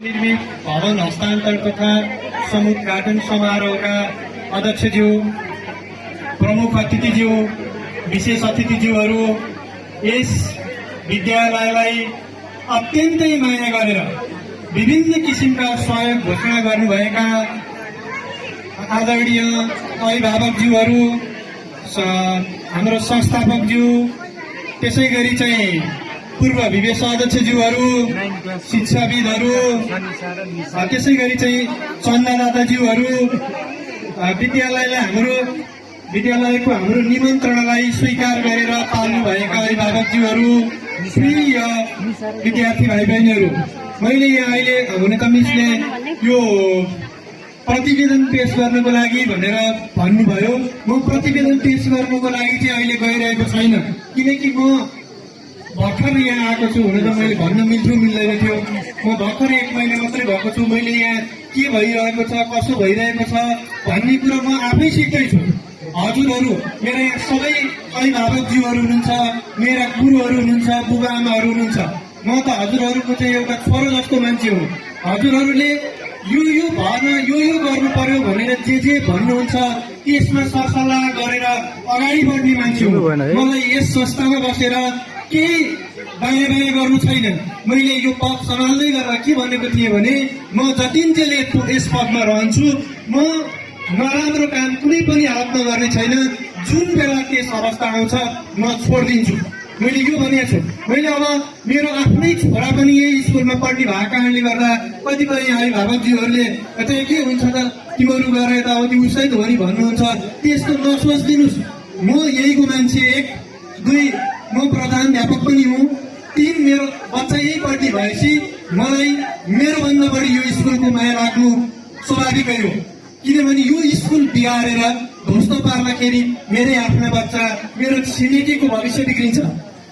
निर्मित भवन हस्तान्तरण तथा समुद्घाटन समारोहका अध्यक्षज्यू, प्रमुख अतिथिज्यू, विशेष अतिथिज्यूहरू, यस विद्यालयलाई अत्यन्तै माया गरेर विभिन्न किसिमका सहयोग घोषणा गर्नुभएका आदरणीय अभिभावकज्यूहरू, हाम्रो संस्थापकज्यू, त्यसै गरी चाहिँ पूर्व विवेश अध्यक्षज्यूहरू, शिक्षाविदहरू, त्यसै गरी चाहिँ चन्दादाताज्यूहरू, विद्यालयको हाम्रो निमन्त्रणालाई स्वीकार गरेर पाल्नुभएका अभिभावकज्यूहरू, प्रिय विद्यार्थी भाइ बहिनीहरू, मैले यहाँ अहिले हुन त मिसले यो प्रतिवेदन पेश गर्नको लागि भनेर भन्नुभयो। म प्रतिवेदन पेश गर्नको लागि चाहिँ अहिले गइरहेको छैन, किनकि म भर्खर यहाँ आएको छु। हुन त मैले भन्न मिल्दैन थियो, म भर्खर 1 महिना मात्रै भएको छु। मैले यहाँ के भइरहेको छ, कसो भइरहेको छ भन्ने कुरो म आफै सिक्दैछु। हजुरहरू, मेरा यहाँ सबै अभिभावकज्यूहरू हुनुहुन्छ, मेरा गुरुहरू हुनुहुन्छ, बुबा आमाहरू हुनुहुन्छ। म त हजुरहरूको चाहिँ एउटा छोरो जस्तो मान्छे हो। हजुरहरूले यो भएन, यो गर्नु पर्यो भनेर जे भन्नुहुन्छ त्यसमा सरसल्लाह गरेर अगाडि बढ्ने मान्छे हो। मलाई यस संस्थामा बसेर केही बायाँ गर्नु छैन। मैले यो पद सम्हाल्दै गरेर के भनेको थिएँ भने, म जतिन्जेल यस पदमा रहन्छु, म नराम्रो काम कुनै पनि हालतमा गर्ने छैन। जुन बेला त्यस अवस्था आउँछ म छोडिदिन्छु। मैले यो भनेको छु। मैले अब मेरो आफ्नै छोरा पनि यही स्कुलमा पढ्ने भएको कारणले गर्दा कतिपय अभिभावकज्यूहरूले के हुन्छ त तिमीहरू गएर यताउति उसै हो नि भन्नुहुन्छ। त्यस्तो नसोचिदिनुहोस्। म यहीको मान्छे। 1, 2 म प्रधानाध्यापक पनि हुँ। 3 मेरो बच्चा यही पढ्ने भएपछि मलाई मेरो भन्दा बढी यो स्कुलको माया लाग्नु स्वाभाविकै हो। किनभने यो स्कुल बिगारेर ध्वस्त पार्दाखेरि मेरै आफ्ना बच्चा, मेरो छिमेकीको भविष्य बिग्रिन्छ।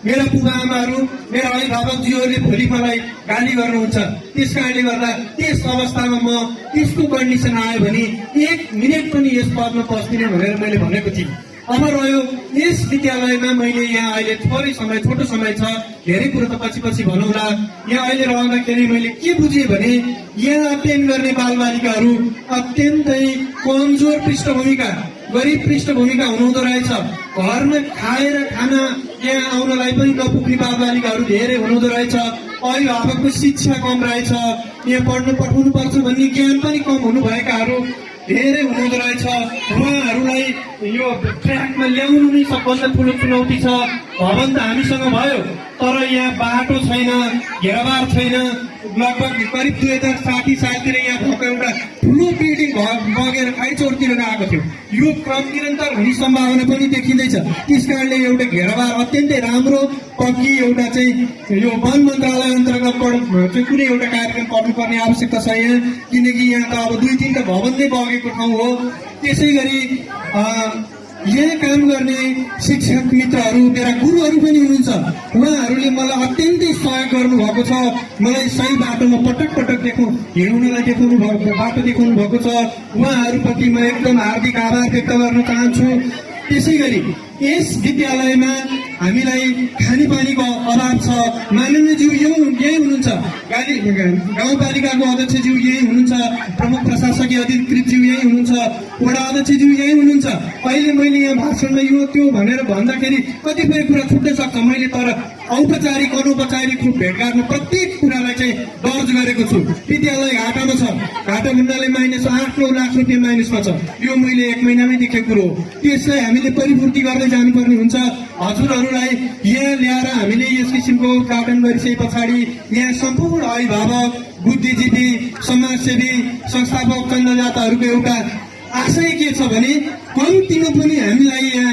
मेरा बुबा आमाहरू, मेरा अभिभावकज्यूहरूले भोलि मलाई गाली गर्नुहुन्छ। त्यस कारणले गर्दा त्यस अवस्थामा म त्यसको कन्डिसन आयो भने 1 मिनट पनि यस पदमा पस्दिनँ भनेर मैले भनेको थिएँ। अब रह्यो यस विद्यालयमा मैले यहाँ अहिले छोटो समय छ, धेरै कुरो त पछि भनौँला। यहाँ अहिले रहँदाखेरि मैले के बुझेँ भने, यहाँ अध्ययन गर्ने बालबालिकाहरू अत्यन्तै कमजोर पृष्ठभूमिका, गरिब पृष्ठभूमिका हुनुहुँदो रहेछ। घरमा खाएर खाना यहाँ आउनलाई पनि नपुग्ने बालबालिकाहरू धेरै हुनुहुँदो रहेछ। अभिभावकको शिक्षा कम रहेछ, यहाँ पढ्नु पठाउनु पर्छ भन्ने ज्ञान पनि कम हुनुभएकाहरू धेरै हुनुहुँदो रहेछ। उहाँहरूलाई यो ट्र्याकमा ल्याउनु नै सबभन्दा ठुलो चुनौती छ। भवन त हामीसँग भयो, तर यहाँ बाटो छैन, घेराबार छैन। लगभग करिब 2060 सालतिर यहाँ भएको एउटा ठुलो बिल्डिङ बगेर खाइचोरतिर आएको थियो। यो क्रम निरन्तर हुने सम्भावना पनि देखिँदैछ। त्यस कारणले एउटा घेराबार अत्यन्तै राम्रो पक्की एउटा चाहिँ यो वन मन्त्रालय अन्तर्गत कुनै एउटा कार्यक्रम पर्नुपर्ने आवश्यकता छ यहाँ, किनकि यहाँ त अब 2-3 त भवन नै बगेको ठाउँ हो। त्यसै गरी यहाँ काम गर्ने शिक्षक मित्रहरू, मेरा गुरुहरू पनि हुनुहुन्छ। उहाँहरूले मलाई अत्यन्तै सहयोग गर्नुभएको छ। मलाई सही बाटोमा पटक हिँड्नलाई बाटो देखाउनु भएको छ। उहाँहरूप्रति म एकदम हार्दिक आभार व्यक्त गर्न चाहन्छु। त्यसै गरी यस विद्यालयमा हामीलाई खानेपानीको अभाव छ। माननीयज्यू यही हुनुहुन्छ, गाउँपालिकाको अध्यक्षज्यू यही हुनुहुन्छ, प्रमुख प्रशासकीय अधिकृतज्यू यही हुनुहुन्छ, वडा अध्यक्षज्यू यही हुनुहुन्छ। अहिले मैले यहाँ भाषणमा यो त्यो भनेर भन्दाखेरि कतिपय कुरा छुट्न सक्छ। मैले तर औपचारिक अनौपचारिक रूप भेटघाटमा प्रत्येक कुरालाई चाहिँ दर्ज गरेको छु। विद्यालय घाटामा छ, घाटा भन्नाले -8-9 लाख रुपियाँ माइनसमा छ। यो मैले 1 महिनामै देखेको कुरो हो। त्यसलाई हामीले परिपूर्ति गर्दै जानुपर्ने हुन्छ। हजुरहरूलाई यहाँ ल्याएर हामीले यस किसिमको उद्घाटन गरिसके पछाडि यहाँ सम्पूर्ण अभिभावक, बुद्धिजीवी, समाजसेवी, संस्थापक, चन्दादाताहरूको एउटा आशय के छ भने, कम्तीमा पनि हामीलाई यहाँ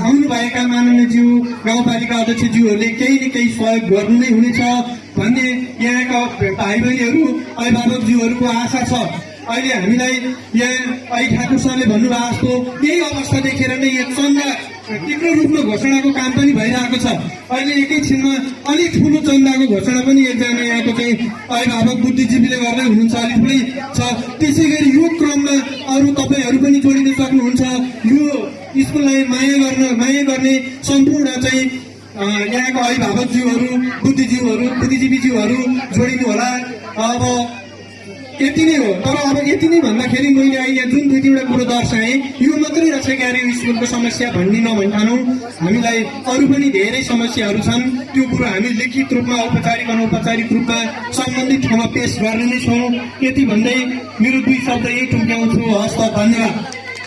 आउनुभएका माननीयज्यू, गाउँपालिका अध्यक्षज्यूहरूले केही न केही सहयोग गर्नु नै हुनेछ भन्ने यहाँका भाइ बहिनीहरू, अभिभावकज्यूहरूको आशा छ। अहिले हामीलाई यहाँ ठाकुर सरले भन्नुभएको जस्तो यही अवस्था देखेर नै यहाँ चन्दा तीव्र रूपमा घोषणाको काम पनि भइरहेको छ। अहिले एकैछिनमा अलिक ठुलो चन्दाको घोषणा पनि एकजना यहाँको चाहिँ अभिभावक बुद्धिजीवीले गर्दै हुनुहुन्छ, अलिक ठुलै छ। त्यसै गरी यो क्रममा अरू तपाईँहरू पनि जोडिन सक्नुहुन्छ। यो स्कुललाई माया गर्ने सम्पूर्ण चाहिँ यहाँका अभिभावकज्यूहरू, बुद्धिजीवीज्यूहरू जोडिनु होला। अब यति नै हो। तर अब यति नै भन्दाखेरि मैले अहिले जुन दुई तिनवटा कुरो दर्शाएँ यो मात्रै रहेछ क्यारे स्कुलको समस्या भन्ने नभन्छौँ। हामीलाई अरू पनि धेरै समस्याहरू छन्। त्यो कुरो हामी लिखित रूपमा औपचारिक अनौपचारिक रूपमा सम्बन्धित ठाउँमा पेश गर्ने नै छौँ। यति भन्दै मेरो दुई शब्द यही टुङ्ग्याउँछु। हस्त, धन्यवाद।